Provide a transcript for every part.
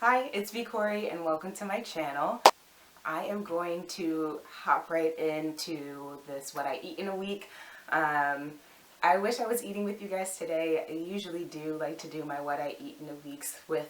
Hi, it's V Corey and welcome to my channel. I am going to hop right into this what I eat in a week. I wish I was eating with you guys today. I usually do like to do my what I eat in a weeks with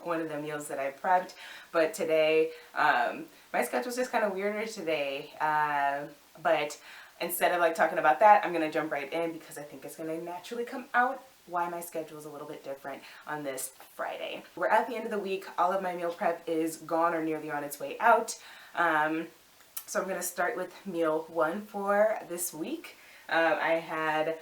one of the meals that I prepped, but today my schedule's just kind of weirder today. But instead of like talking about that, I'm gonna jump right in because I think it's gonna naturally come out why my schedule is a little bit different on this Friday. We're at the end of the week. All of my meal prep is gone or nearly on its way out. So I'm going to start with meal one for this week. I had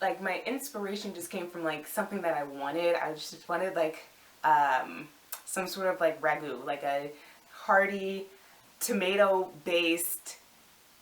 like my inspiration just came from like something that I wanted. I just wanted like some sort of like ragu, like a hearty tomato based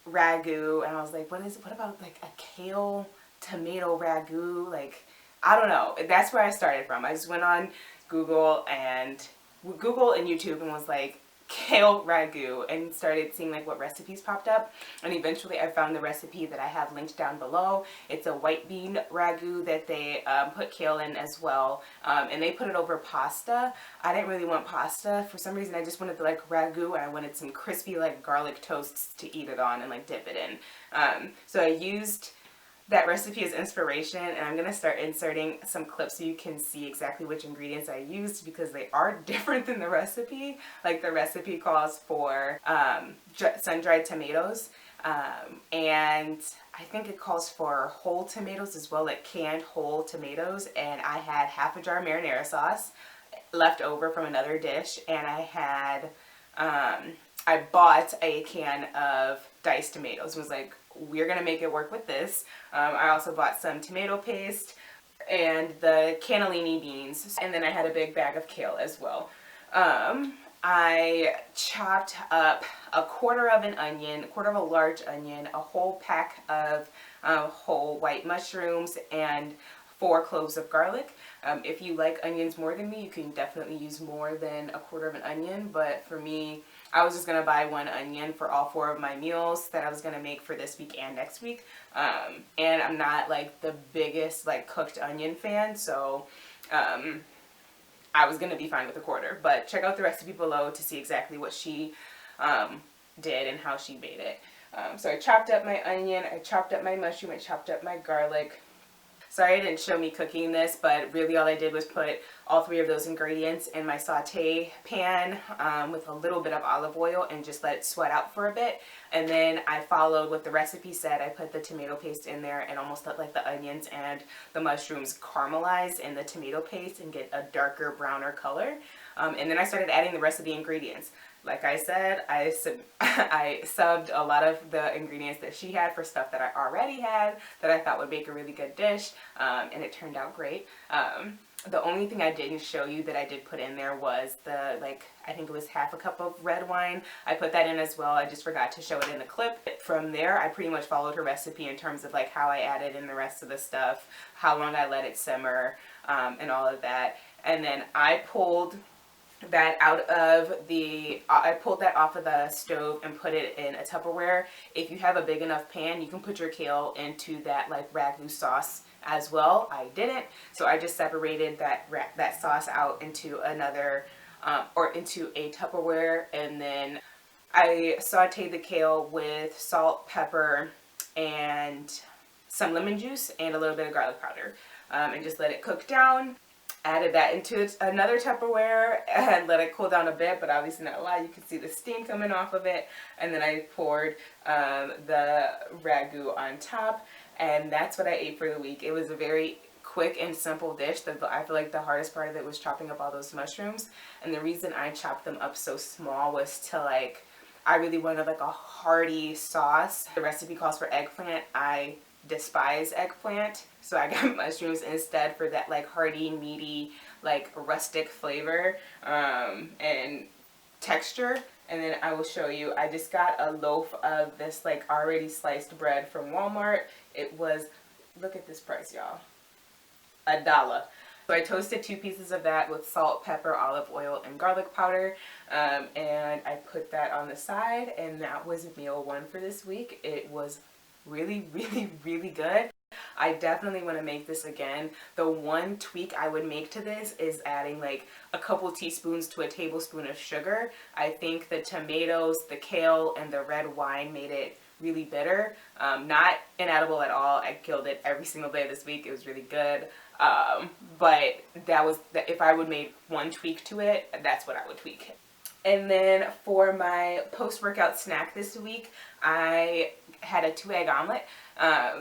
ragu, and I was like, what about like a kale tomato ragu? Like, I don't know. That's where I started from. I just went on Google and YouTube and was like kale ragu and started seeing like what recipes popped up, and eventually I found the recipe that I have linked down below. It's a white bean ragu that they put kale in as well, and they put it over pasta. I didn't really want pasta for some reason. I just wanted the like ragu, and I wanted some crispy like garlic toasts to eat it on and like dip it in. So I used that recipe as inspiration, and I'm going to start inserting some clips so you can see exactly which ingredients I used because they are different than the recipe. Like the recipe calls for sun-dried tomatoes, and I think it calls for whole tomatoes as well, like canned whole tomatoes, and I had half a jar of marinara sauce left over from another dish, and I bought a can of diced tomatoes. It was like, we're gonna make it work with this. I also bought some tomato paste and the cannellini beans, and then I had a big bag of kale as well. I chopped up a quarter of a large onion, a whole pack of whole white mushrooms, and 4 cloves of garlic. If you like onions more than me, you can definitely use more than a quarter of an onion, but for me, I was just going to buy 1 onion for all 4 of my meals that I was going to make for this week and next week. And I'm not like the biggest like cooked onion fan, so I was going to be fine with a quarter. But check out the recipe below to see exactly what she did and how she made it. So I chopped up my onion, I chopped up my mushroom, I chopped up my garlic. Sorry it didn't show me cooking this, but really all I did was put all 3 of those ingredients in my saute pan with a little bit of olive oil and just let it sweat out for a bit. And then I followed what the recipe said. I put the tomato paste in there and almost let like the onions and the mushrooms caramelize in the tomato paste and get a darker browner color. And then I started adding the rest of the ingredients. Like I said, I subbed a lot of the ingredients that she had for stuff that I already had that I thought would make a really good dish, and it turned out great. The only thing I didn't show you that I did put in there was the, like, I think it was half a cup of red wine. I put that in as well. I just forgot to show it in the clip. From there, I pretty much followed her recipe in terms of like how I added in the rest of the stuff, how long I let it simmer, and all of that. And then I pulled that I pulled that off of the stove and put it in a Tupperware. If you have a big enough pan, you can put your kale into that like ragu sauce as well. I didn't, so I just separated that sauce out into another or into a Tupperware, and then I sauteed the kale with salt, pepper, and some lemon juice and a little bit of garlic powder, and just let it cook down. Added that into another Tupperware and let it cool down a bit, but obviously not a lot. You can see the steam coming off of it. And then I poured the ragu on top, and that's what I ate for the week. It was a very quick and simple dish. I feel like the hardest part of it was chopping up all those mushrooms. And the reason I chopped them up so small was to like, I really wanted like a hearty sauce. The recipe calls for eggplant. I despise eggplant, so I got mushrooms instead for that like hearty, meaty, like rustic flavor and texture. And then I will show you, I just got a loaf of this like already sliced bread from Walmart. It was, look at this price, y'all, $1. So I toasted 2 pieces of that with salt, pepper, olive oil, and garlic powder, and I put that on the side, and that was meal 1 for this week. It was really, really, really good. I definitely want to make this again. The one tweak I would make to this is adding like a couple teaspoons to a tablespoon of sugar. I think the tomatoes, the kale, and the red wine made it really bitter. Not inedible at all. I killed it every single day this week. It was really good. But if I would make one tweak to it, that's what I would tweak. And then for my post-workout snack this week, I had a 2-egg omelet.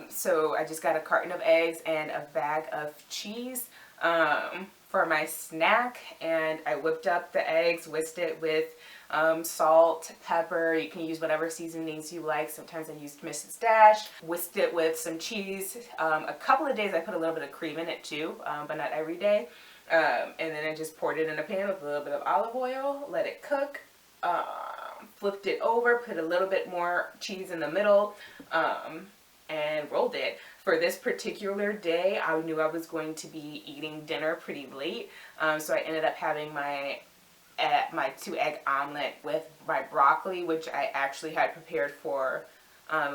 So I just got a carton of eggs and a bag of cheese for my snack, and I whipped up the eggs, whisked it with salt, pepper. You can use whatever seasonings you like. Sometimes I used Mrs. Dash. Whisked it with some cheese. A couple of days I put a little bit of cream in it too, but not every day. And then I just poured it in a pan with a little bit of olive oil, let it cook, flipped it over, put a little bit more cheese in the middle, and rolled it. For this particular day, I knew I was going to be eating dinner pretty late, so I ended up having my 2-egg omelet with my broccoli, which I actually had prepared for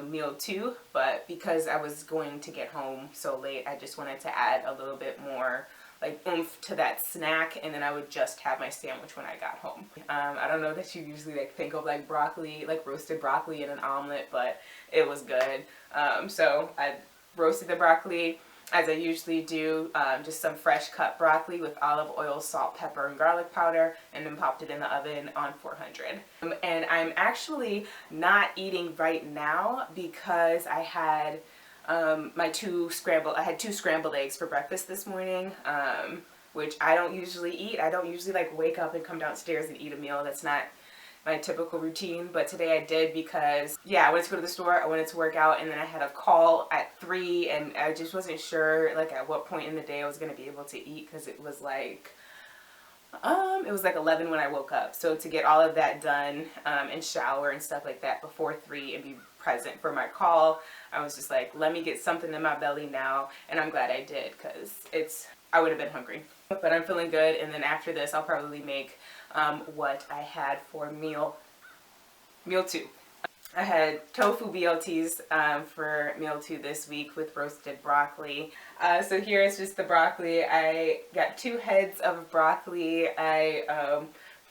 meal 2, but because I was going to get home so late, I just wanted to add a little bit more like oomph to that snack, and then I would just have my sandwich when I got home. I don't know that you usually like think of like broccoli, like roasted broccoli in an omelet, but it was good. So I roasted the broccoli as I usually do, just some fresh cut broccoli with olive oil, salt, pepper, and garlic powder, and then popped it in the oven on 400. And I'm actually not eating right now because I had I had 2 scrambled eggs for breakfast this morning, which I don't usually eat. I don't usually like wake up and come downstairs and eat a meal. That's not my typical routine, but today I did because, yeah, I wanted to go to the store, I wanted to work out, and then I had a call at 3, and I just wasn't sure like at what point in the day I was going to be able to eat, because it was like 11 when I woke up. So to get all of that done and shower and stuff like that before 3 and be present for my call, I was just like, let me get something in my belly now, and I'm glad I did, because I would have been hungry. But I'm feeling good, and then after this I'll probably make what I had for meal 2. I had tofu BLTs for meal 2 this week with roasted broccoli. So here is just the broccoli. I got 2 heads of broccoli. I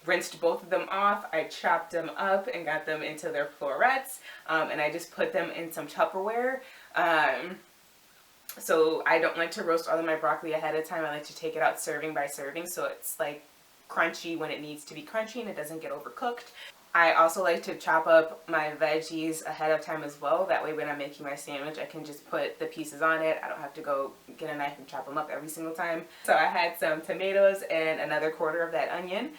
rinsed both of them off. I chopped them up and got them into their florets, and I just put them in some Tupperware. So I don't like to roast all of my broccoli ahead of time. I like to take it out serving by serving, so it's like crunchy when it needs to be crunchy and it doesn't get overcooked. I also like to chop up my veggies ahead of time as well. That way when I'm making my sandwich, I can just put the pieces on it. I don't have to go get a knife and chop them up every single time. So I had some tomatoes and another quarter of that onion.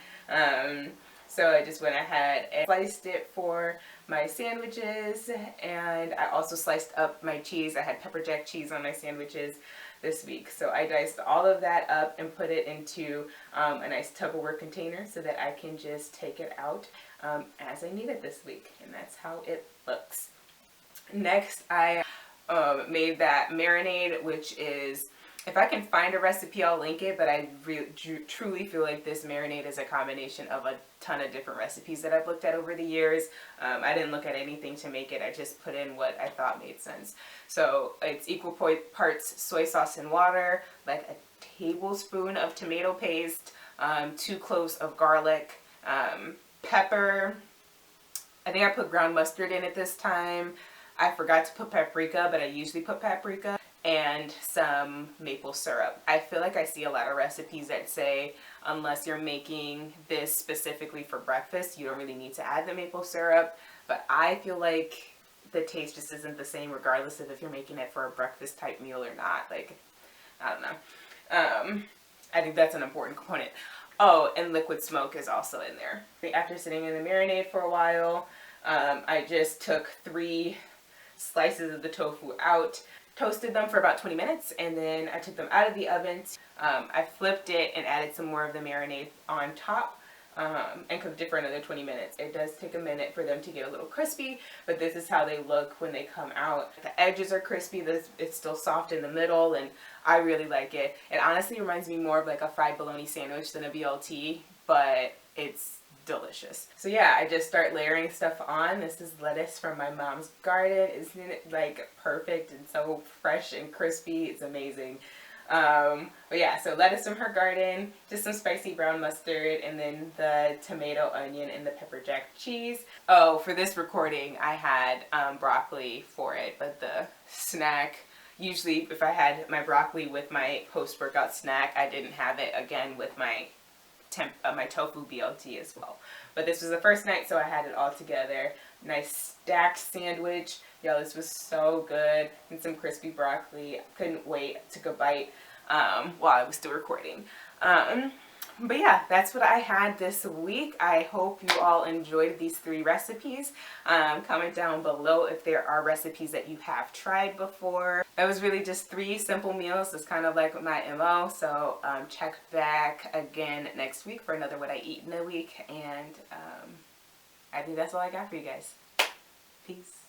So I just went ahead and sliced it for my sandwiches, and I also sliced up my cheese. I had pepper jack cheese on my sandwiches this week. So I diced all of that up and put it into a nice Tupperware container so that I can just take it out as I need it this week. And that's how it looks. Next, I made that marinade, which is, if I can find a recipe, I'll link it, but I truly feel like this marinade is a combination of a ton of different recipes that I've looked at over the years. I didn't look at anything to make it. I just put in what I thought made sense. So it's equal parts soy sauce and water, like a tablespoon of tomato paste, 2 cloves of garlic, pepper. I think I put ground mustard in it this time. I forgot to put paprika, but I usually put paprika. And some maple syrup. I feel like I see a lot of recipes that say unless you're making this specifically for breakfast, you don't really need to add the maple syrup, but I feel like the taste just isn't the same regardless of if you're making it for a breakfast type meal or not. Like, I don't know. I think that's an important component. Oh, and liquid smoke is also in there. After sitting in the marinade for a while, I just took 3 slices of the tofu out, toasted them for about 20 minutes, and then I took them out of the oven. I flipped it and added some more of the marinade on top and cooked it for another 20 minutes. It does take a minute for them to get a little crispy, but this is how they look when they come out. The edges are crispy, it's still soft in the middle, and I really like it. It honestly reminds me more of like a fried bologna sandwich than a BLT, but it's delicious. So yeah, I just start layering stuff on. This is lettuce from my mom's garden. Isn't it like perfect and so fresh and crispy? It's amazing. But yeah, so lettuce from her garden, just some spicy brown mustard, and then the tomato, onion, and the pepper jack cheese. Oh, for this recording, I had broccoli for it, but the snack, usually if I had my broccoli with my post-workout snack, I didn't have it again with my my tofu BLT as well. But this was the first night, so I had it all together. Nice stacked sandwich. Yo, this was so good. And some crispy broccoli. Couldn't wait. Took a bite while I was still recording. But yeah, that's what I had this week. I hope you all enjoyed these 3 recipes. Comment down below if there are recipes that you have tried before. That was really just 3 simple meals. It's kind of like my MO. So check back again next week for another What I Eat in a Week. And I think that's all I got for you guys. Peace.